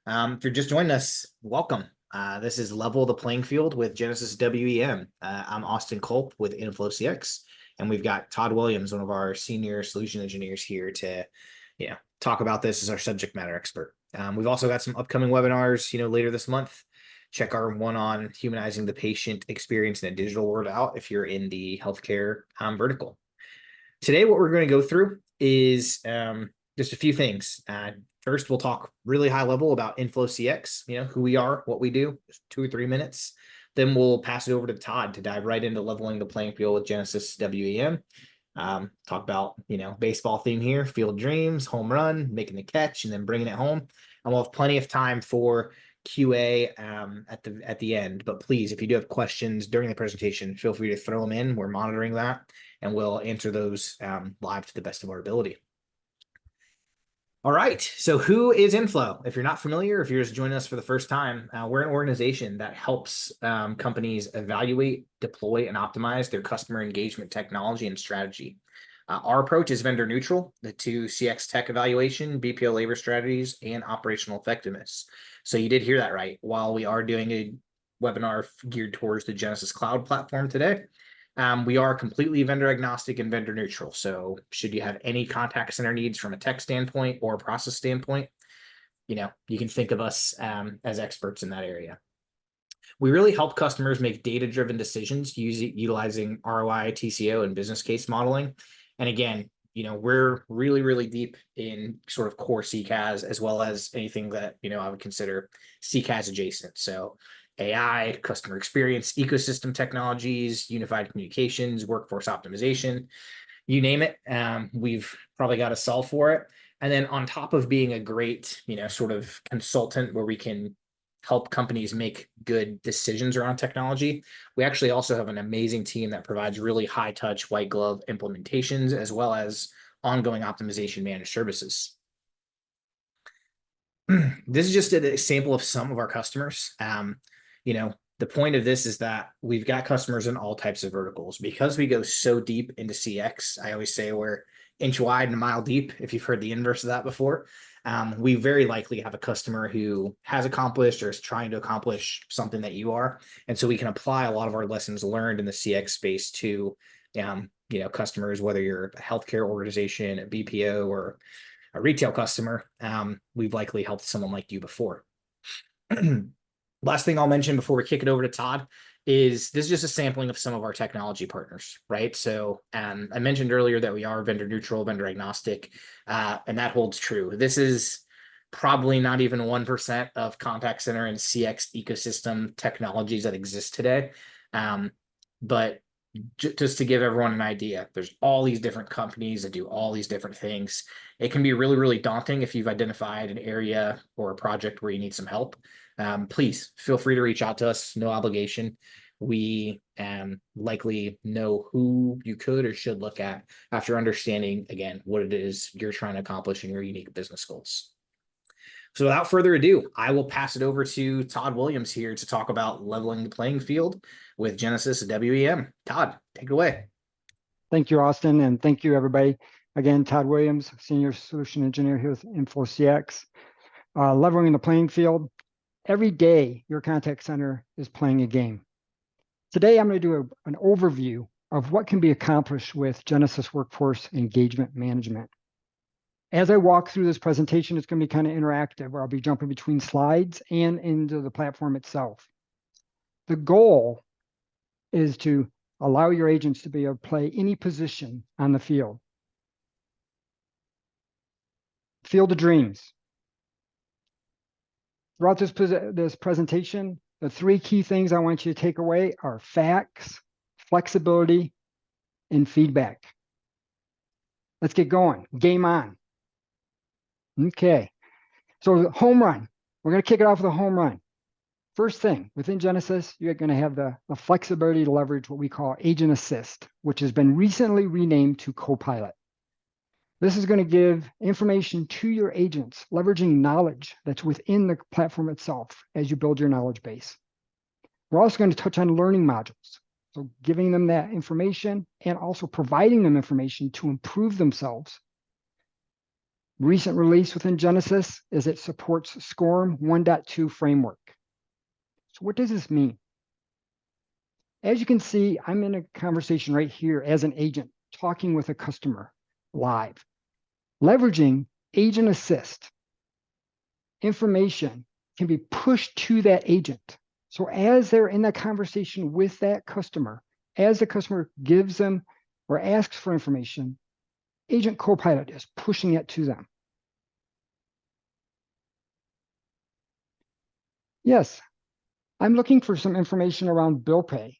If you're just joining us, welcome. This is Level the Playing Field with Genesys WEM. I'm Austin Culp with InflowCX, and we've got Todd Williams, one of our senior solution engineers here to, talk about this as our subject matter expert. We've also got some upcoming webinars, later this month. Check our one on humanizing the patient experience in a digital world out if you're in the healthcare vertical. Today, what we're going to go through is just a few things. First, we'll talk really high level about Inflow CX, who we are, what we do, 2 or 3 minutes. Then we'll pass it over to Todd to dive right into leveling the playing field with Genesys WEM. Talk about, baseball theme here, field dreams, home run, making the catch, and then bringing it home. And we'll have plenty of time for QA at the end. But please, if you do have questions during the presentation, feel free to throw them in. We're monitoring that, and we'll answer those live to the best of our ability. All right, so who is Inflow? If you're not familiar, if you're just joining us for the first time, we're an organization that helps companies evaluate, deploy, and optimize their customer engagement technology and strategy. Our approach is vendor neutral to CX tech evaluation, BPO labor strategies, and operational effectiveness. So you did hear that right. While we are doing a webinar geared towards the Genesys Cloud platform today, we are completely vendor agnostic and vendor neutral. So should you have any contact center needs from a tech standpoint or a process standpoint, you can think of us as experts in that area. We really help customers make data-driven decisions utilizing ROI, TCO, and business case modeling. And again, we're really, really deep in sort of core CCaaS as well as anything that, I would consider CCaaS adjacent. So AI, customer experience, ecosystem technologies, unified communications, workforce optimization, you name it. We've probably got a solve for it. And then on top of being a great, sort of consultant where we can help companies make good decisions around technology, we actually also have an amazing team that provides really high touch, white glove implementations, as well as ongoing optimization managed services. This is just a sample of some of our customers. The point of this is that we've got customers in all types of verticals. Because we go so deep into CX, I always say we're inch wide and a mile deep, if you've heard the inverse of that before. We very likely have a customer who has accomplished or is trying to accomplish something that you are. And so we can apply a lot of our lessons learned in the CX space to, customers, whether you're a healthcare organization, a BPO, or a retail customer. We've likely helped someone like you before. Last thing I'll mention before we kick it over to Todd is this is just a sampling of some of our technology partners, right? So I mentioned earlier that we are vendor neutral, vendor agnostic, and that holds true. This is probably not even 1% of contact center and CX ecosystem technologies that exist today. But just to give everyone an idea, there's all these different companies that do all these different things. It can be really, really daunting if you've identified an area or a project where you need some help. Please feel free to reach out to us, no obligation. We likely know who you could or should look at after understanding, again, what it is you're trying to accomplish in your unique business goals. So without further ado, I will pass it over to Todd Williams here to talk about leveling the playing field with Genesys WEM. Todd, take it away. Thank you, Austin, and thank you, everybody. Again, Todd Williams, Senior Solution Engineer here with InflowCX. Leveling the playing field. Every day, your contact center is playing a game. Today, I'm going to do an overview of what can be accomplished with Genesys Workforce Engagement Management. As I walk through this presentation, it's going to be kind of interactive, where I'll be jumping between slides and into the platform itself. The goal is to allow your agents to be able to play any position on the field. Field of dreams. Throughout this presentation, the 3 key things I want you to take away are facts, flexibility, and feedback. Let's get going. Game on. Okay. So home run. We're going to kick it off with a home run. First thing, within Genesys, you're going to have the flexibility to leverage what we call Agent Assist, which has been recently renamed to Copilot. This is going to give information to your agents, leveraging knowledge that's within the platform itself as you build your knowledge base. We're also going to touch on learning modules. So giving them that information and also providing them information to improve themselves Recent release within Genesys is it supports SCORM 1.2 framework. So what does this mean? As you can see, I'm in a conversation right here as an agent talking with a customer live, leveraging agent assist. Information can be pushed to that agent. So as they're in that conversation with that customer, as the customer gives them or asks for information, Agent Copilot is pushing it to them. Yes, I'm looking for some information around bill pay.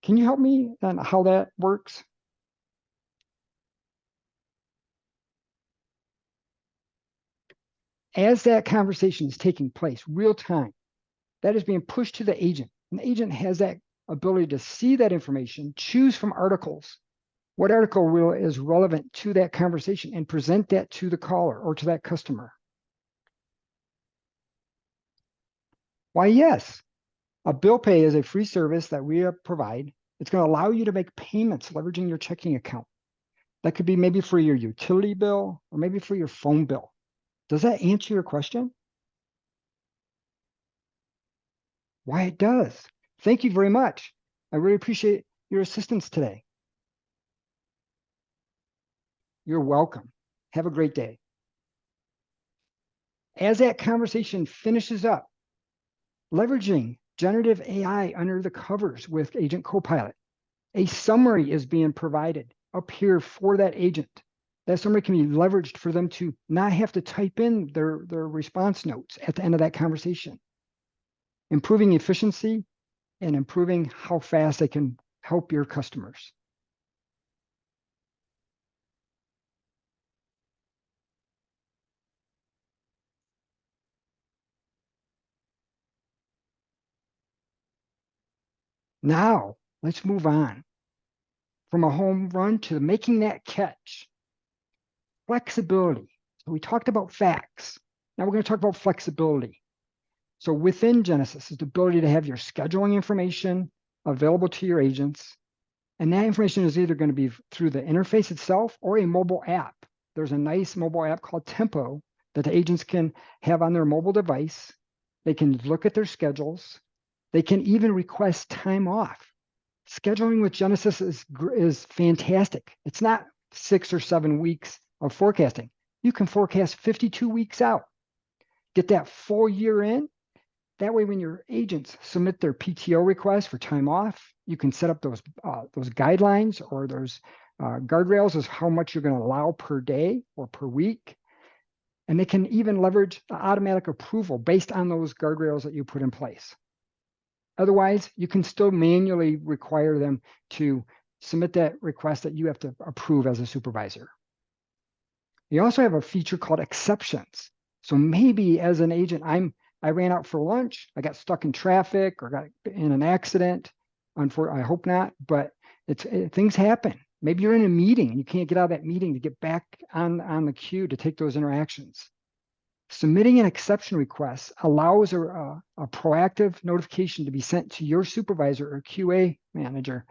Can you help me on how that works? As that conversation is taking place, real time, that is being pushed to the agent. And the agent has that ability to see that information, choose from articles, what article is relevant to that conversation, and present that to the caller or to that customer. Why, yes, a bill pay is a free service that we provide. It's going to allow you to make payments leveraging your checking account. That could be maybe for your utility bill or maybe for your phone bill. Does that answer your question? Why, it does. Thank you very much. I really appreciate your assistance today. You're welcome. Have a great day. As that conversation finishes up, leveraging generative AI under the covers with Agent Copilot, a summary is being provided up here for that agent. That summary can be leveraged for them to not have to type in their response notes at the end of that conversation, improving efficiency and improving how fast they can help your customers. Now, let's move on from a home run to making that catch. Flexibility. So we talked about facts. Now we're going to talk about flexibility. So within Genesys is the ability to have your scheduling information available to your agents. And that information is either going to be through the interface itself or a mobile app. There's a nice mobile app called Tempo that the agents can have on their mobile device. They can look at their schedules. They can even request time off. Scheduling with Genesys is fantastic. It's not 6 or 7 weeks of forecasting. You can forecast 52 weeks out. Get that full year in. That way, when your agents submit their PTO requests for time off, you can set up those guidelines or those guardrails as how much you're going to allow per day or per week. And they can even leverage automatic approval based on those guardrails that you put in place. Otherwise, you can still manually require them to submit that request that you have to approve as a supervisor. You also have a feature called exceptions. So maybe as an agent, I ran out for lunch, I got stuck in traffic or got in an accident. I hope not, but things happen. Maybe you're in a meeting and you can't get out of that meeting to get back on the queue to take those interactions. Submitting an exception request allows a proactive notification to be sent to your supervisor or QA manager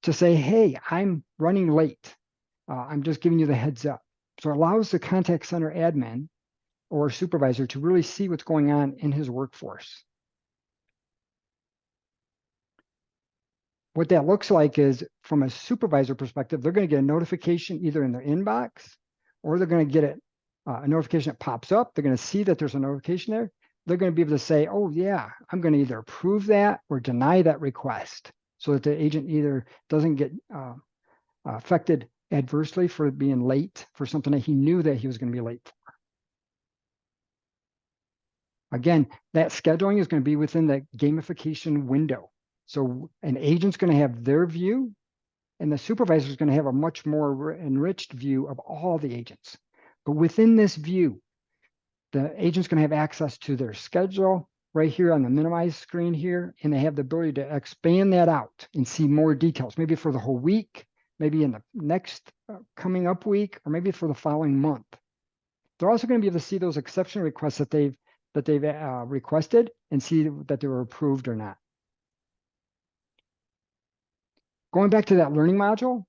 to say, hey, I'm running late. I'm just giving you the heads up. So it allows the contact center admin or supervisor to really see what's going on in his workforce. What that looks like is, from a supervisor perspective, they're going to get a notification either in their inbox or they're going to get a notification that pops up. They're going to see that there's a notification there. They're going to be able to say, oh, yeah, I'm going to either approve that or deny that request so that the agent either doesn't get affected adversely for being late for something that he knew that he was going to be late for. Again, that scheduling is going to be within the gamification window. So an agent's going to have their view, and the supervisor is going to have a much more enriched view of all the agents. But within this view, the agent's going to have access to their schedule right here on the minimize screen here, and they have the ability to expand that out and see more details, maybe for the whole week, maybe in the next coming up week, or maybe for the following month. They're also going to be able to see those exception requests that they've requested and see that they were approved or not. Going back to that learning module,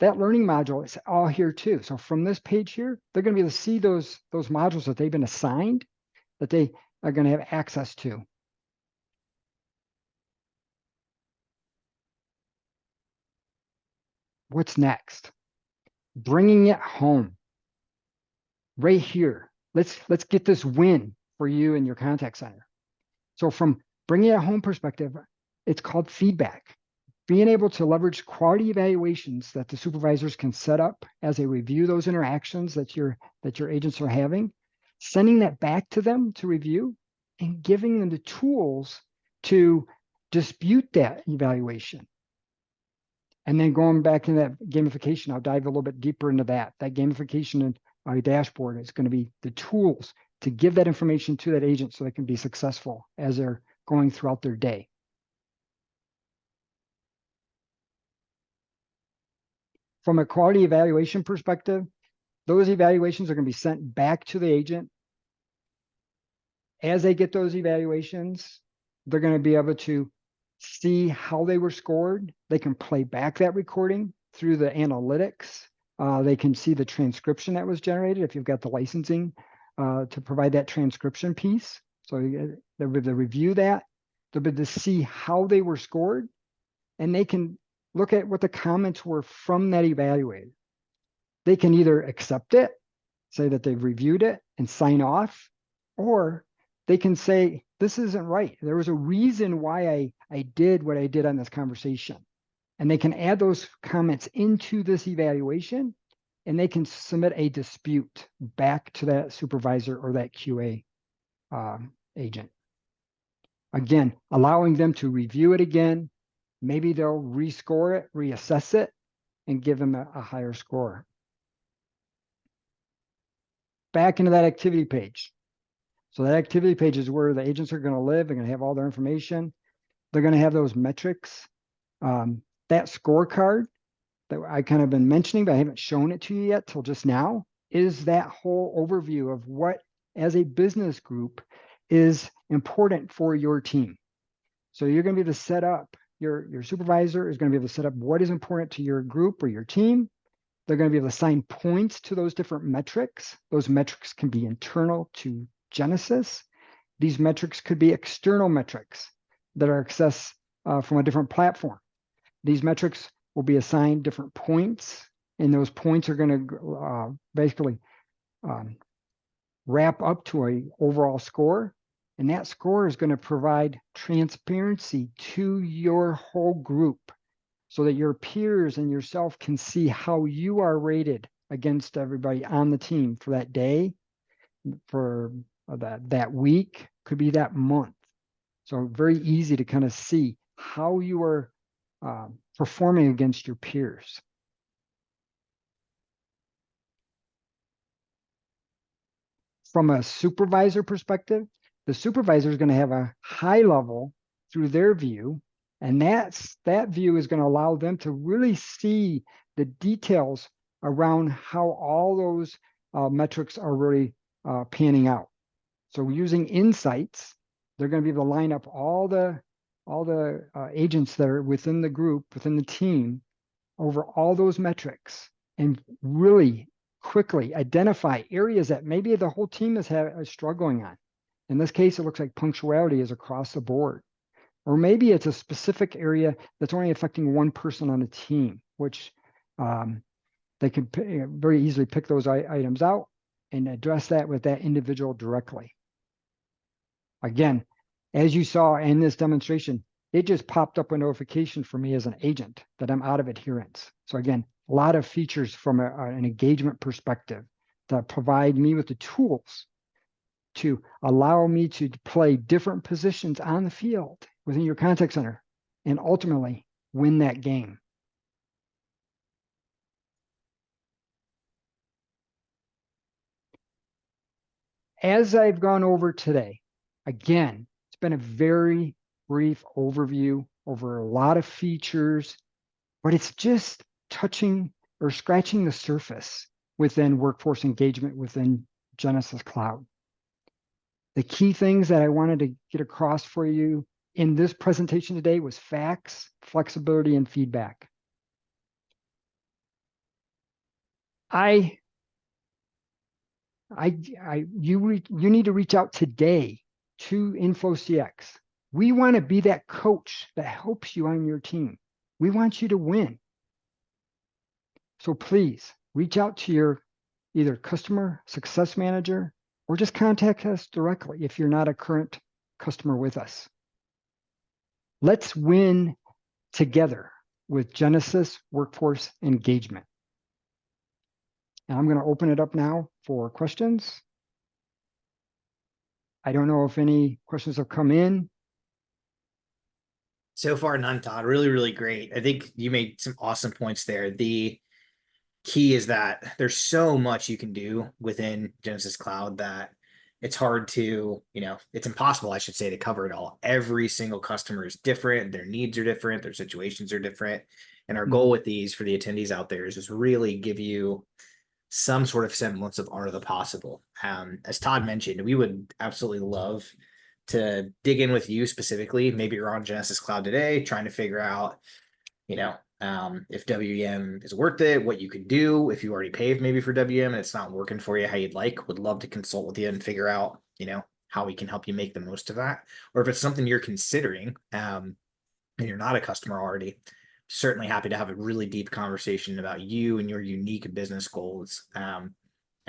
that learning module is all here too. So from this page here, they're going to be able to see those modules that they've been assigned that they are going to have access to. What's next? Bringing it home. Right here. Let's get this win for you in your contact center. So from bringing it home perspective, it's called feedback. Being able to leverage quality evaluations that the supervisors can set up as they review those interactions that your agents are having, sending that back to them to review, and giving them the tools to dispute that evaluation. And then going back into that gamification, I'll dive a little bit deeper into that. That gamification and dashboard is going to be the tools to give that information to that agent so they can be successful as they're going throughout their day. From a quality evaluation perspective, those evaluations are going to be sent back to the agent. As they get those evaluations, they're going to be able to see how they were scored. They can play back that recording through the analytics. They can see the transcription that was generated if you've got the licensing to provide that transcription piece. So they'll be able to review that. They'll be able to see how they were scored, and they can look at what the comments were from that evaluator. They can either accept it, say that they've reviewed it and sign off, or they can say, this isn't right. There was a reason why I did what I did on this conversation. And they can add those comments into this evaluation, and they can submit a dispute back to that supervisor or that QA agent. Again, allowing them to review it again. Maybe they'll rescore it, reassess it, and give them a higher score. Back into that activity page. So that activity page is where the agents are going to live. They're going to have all their information. They're going to have those metrics. That scorecard that I kind of been mentioning, but I haven't shown it to you yet till just now, is that whole overview of what, as a business group, is important for your team. So you're going to be able to set up, your supervisor is going to be able to set up what is important to your group or your team. They're going to be able to assign points to those different metrics. Those metrics can be internal to Genesys. These metrics could be external metrics that are accessed from a different platform. These metrics will be assigned different points, and those points are going to basically wrap up to an overall score. And that score is going to provide transparency to your whole group so that your peers and yourself can see how you are rated against everybody on the team for that day, for that week, could be that month. So very easy to kind of see how you are performing against your peers. From a supervisor perspective, the supervisor is going to have a high level through their view, and that view is going to allow them to really see the details around how all those metrics are really panning out. So using insights, they're going to be able to line up all the agents that are within the group, within the team, over all those metrics, and really quickly identify areas that maybe the whole team is struggling on. In this case, it looks like punctuality is across the board. Or maybe it's a specific area that's only affecting one person on the team, which they can very easily pick those items out and address that with that individual directly. Again, as you saw in this demonstration, it just popped up a notification for me as an agent that I'm out of adherence. So again, a lot of features from an engagement perspective that provide me with the tools to allow me to play different positions on the field within your contact center and ultimately win that game. As I've gone over today, again, it's been a very brief overview over a lot of features, but it's just touching or scratching the surface within workforce engagement within Genesys Cloud. The key things that I wanted to get across for you in this presentation today was facts, flexibility, and feedback. I, you need to reach out today to InflowCX. We want to be that coach that helps you on your team. We want you to win. So please reach out to your either customer success manager or just contact us directly if you're not a current customer with us. Let's win together with Genesys Workforce Engagement. And I'm going to open it up now for questions. I don't know if any questions have come in. So far, none, Todd. Really, really great. I think you made some awesome points there. The key is that there's so much you can do within Genesys Cloud that it's hard to, it's impossible, I should say, to cover it all. Every single customer is different. Their needs are different. Their situations are different. And our goal with these for the attendees out there is just really give you some sort of semblance of art of the possible. As Todd mentioned, we would absolutely love to dig in with you specifically. Maybe you're on Genesys Cloud today, trying to figure out, if WEM is worth it, what you could do if you already paved maybe for WEM and it's not working for you how you'd like. Would love to consult with you and figure out, how we can help you make the most of that. Or if it's something you're considering, and you're not a customer already, certainly happy to have a really deep conversation about you and your unique business goals, and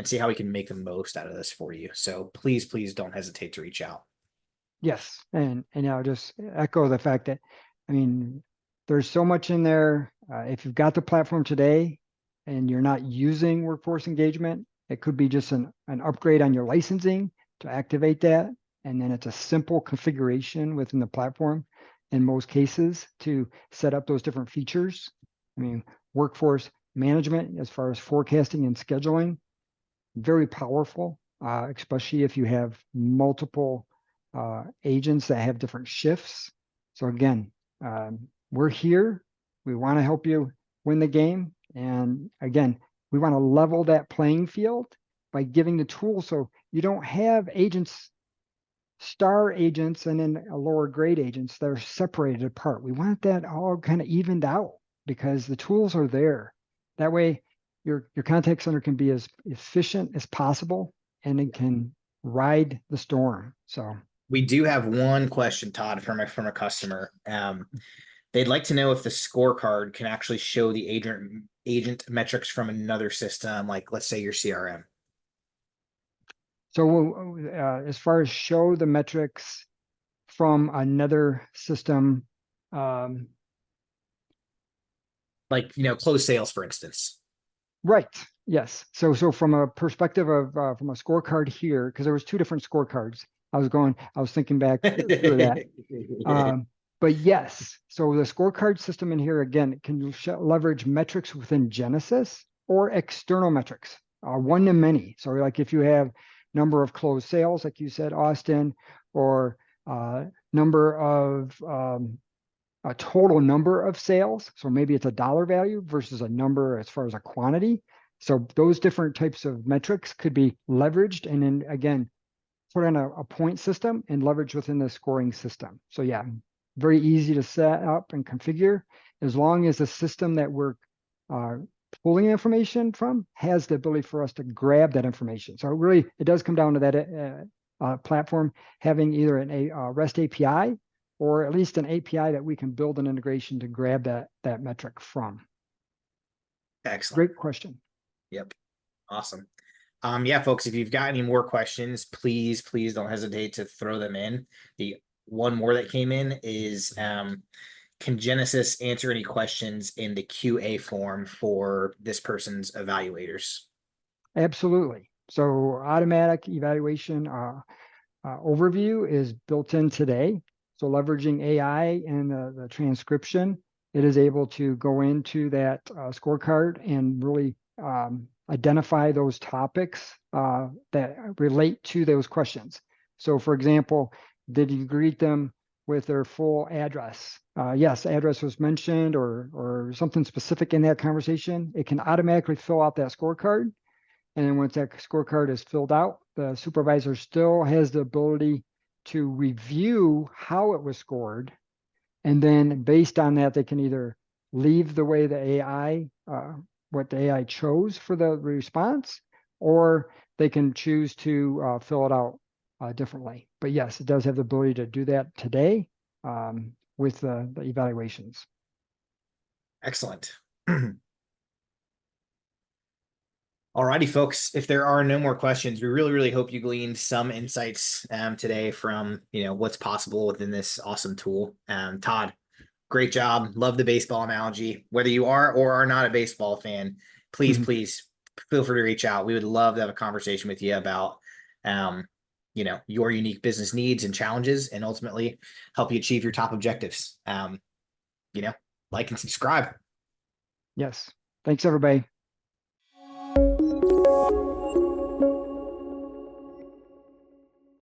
see how we can make the most out of this for you. So please, please don't hesitate to reach out. Yes, and I'll just echo the fact that, there's so much in there. If you've got the platform today and you're not using workforce engagement, it could be just an upgrade on your licensing to activate that. And then it's a simple configuration within the platform in most cases to set up those different features. Workforce management, as far as forecasting and scheduling, very powerful, especially if you have multiple agents that have different shifts. So again, we're here. We want to help you win the game. And again, we want to level that playing field by giving the tools so you don't have agents, star agents, and then a lower grade agents that are separated apart. We want that all kind of evened out because the tools are there. That way, your contact center can be as efficient as possible and it can ride the storm. So we do have one question, Todd, from a customer. They'd like to know if the scorecard can actually show the agent metrics from another system, like let's say your CRM. So as far as show the metrics from another system, like, close sales, for instance. right. Yes. So from a perspective of from a scorecard here, because there was two different scorecards. I was thinking back through that. But yes, so the scorecard system in here, again, can leverage metrics within Genesys or external metrics, one to many. So like if you have number of closed sales, like you said, Austin, or number of a total number of sales. So maybe it's a dollar value versus a number as far as a quantity. So those different types of metrics could be leveraged and then again, put in a point system and leverage within the scoring system. So yeah, very easy to set up and configure as long as the system that we're pulling information from has the ability for us to grab that information. So really, it does come down to that platform having either a REST API or at least an API that we can build an integration to grab that metric from. Excellent. Great question. Yep. Awesome. Yeah, folks, if you've got any more questions, please don't hesitate to throw them in. The one more that came in is, can Genesys answer any questions in the QA form for this person's evaluators? Absolutely. So automatic evaluation overview is built in today. So leveraging AI and the transcription, it is able to go into that scorecard and really identify those topics that relate to those questions. So for example, did you greet them with their full address? Yes, address was mentioned or something specific in that conversation. It can automatically fill out that scorecard. And then once that scorecard is filled out, the supervisor still has the ability to review how it was scored. And then based on that, they can either leave the way the AI what the AI chose for the response, or they can choose to fill it out differently. But yes, it does have the ability to do that today with the evaluations. Excellent. Alrighty, folks. If there are no more questions, we really hope you gleaned some insights today from what's possible within this awesome tool. Todd, great job. Love the baseball analogy. Whether you are or are not a baseball fan, please feel free to reach out. We would love to have a conversation with you about your unique business needs and challenges, and ultimately help you achieve your top objectives. Like and subscribe. Yes. Thanks, everybody.